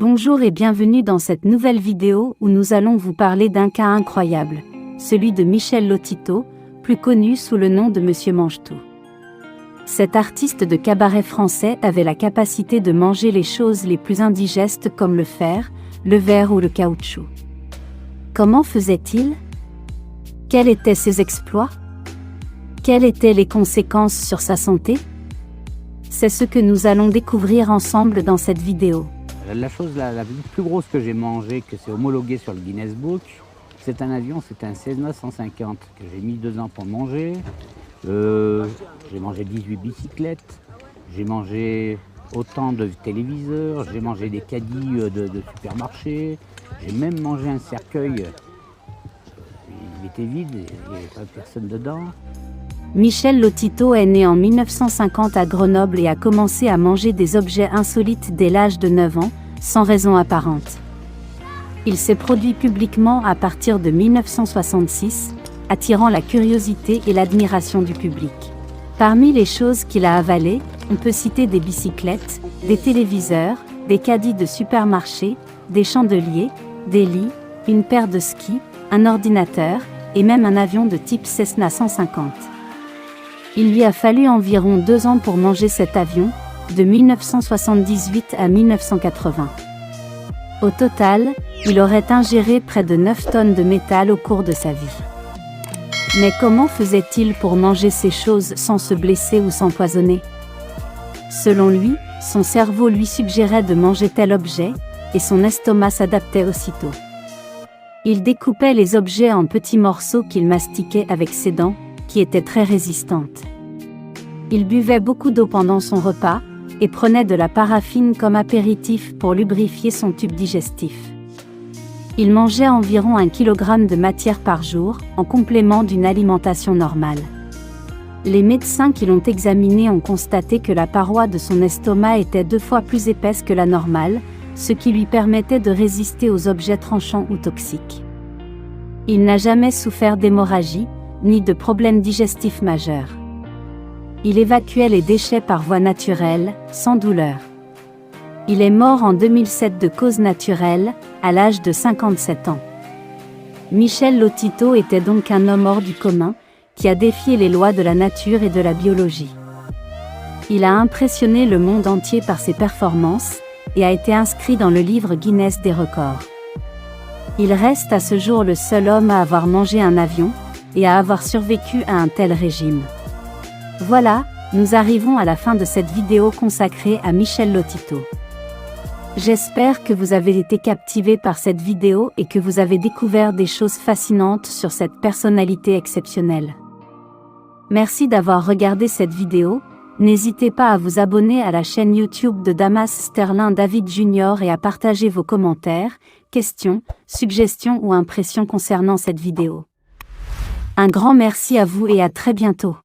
Bonjour et bienvenue dans cette nouvelle vidéo où nous allons vous parler d'un cas incroyable, celui de Michel Lotito, plus connu sous le nom de Monsieur Mange-Tout. Cet artiste de cabaret français avait la capacité de manger les choses les plus indigestes comme le fer, le verre ou le caoutchouc. Comment faisait-il? Quels étaient ses exploits? Quelles étaient les conséquences sur sa santé? C'est ce que nous allons découvrir ensemble dans cette vidéo. La chose la plus grosse que j'ai mangée, que c'est homologué sur le Guinness Book, c'est un avion, c'est un Cessna 150 que j'ai mis 2 ans pour manger. J'ai mangé 18 bicyclettes, j'ai mangé autant de téléviseurs, j'ai mangé des caddies de supermarché, j'ai même mangé un cercueil. Il était vide, il n'y avait pas personne dedans. Michel Lotito est né en 1950 à Grenoble et a commencé à manger des objets insolites dès l'âge de 9 ans, sans raison apparente. Il s'est produit publiquement à partir de 1966, attirant la curiosité et l'admiration du public. Parmi les choses qu'il a avalées, on peut citer des bicyclettes, des téléviseurs, des caddies de supermarché, des chandeliers, des lits, une paire de skis, un ordinateur, et même un avion de type Cessna 150. Il lui a fallu environ 2 ans pour manger cet avion, de 1978 à 1980. Au total, il aurait ingéré près de 9 tonnes de métal au cours de sa vie. Mais comment faisait-il pour manger ces choses sans se blesser ou s'empoisonner? Selon lui, son cerveau lui suggérait de manger tel objet, et son estomac s'adaptait aussitôt. Il découpait les objets en petits morceaux qu'il mastiquait avec ses dents, qui étaient très résistantes. Il buvait beaucoup d'eau pendant son repas, et prenait de la paraffine comme apéritif pour lubrifier son tube digestif. Il mangeait environ 1 kg de matière par jour, en complément d'une alimentation normale. Les médecins qui l'ont examiné ont constaté que la paroi de son estomac était 2 fois plus épaisse que la normale, ce qui lui permettait de résister aux objets tranchants ou toxiques. Il n'a jamais souffert d'hémorragie, ni de problèmes digestifs majeurs. Il évacuait les déchets par voie naturelle, sans douleur. Il est mort en 2007 de cause naturelle, à l'âge de 57 ans. Michel Lotito était donc un homme hors du commun, qui a défié les lois de la nature et de la biologie. Il a impressionné le monde entier par ses performances, et a été inscrit dans le livre Guinness des records. Il reste à ce jour le seul homme à avoir mangé un avion, et à avoir survécu à un tel régime. Voilà, nous arrivons à la fin de cette vidéo consacrée à Michel Lotito. J'espère que vous avez été captivé par cette vidéo et que vous avez découvert des choses fascinantes sur cette personnalité exceptionnelle. Merci d'avoir regardé cette vidéo, n'hésitez pas à vous abonner à la chaîne YouTube de Damas Sterling David Jr. et à partager vos commentaires, questions, suggestions ou impressions concernant cette vidéo. Un grand merci à vous et à très bientôt.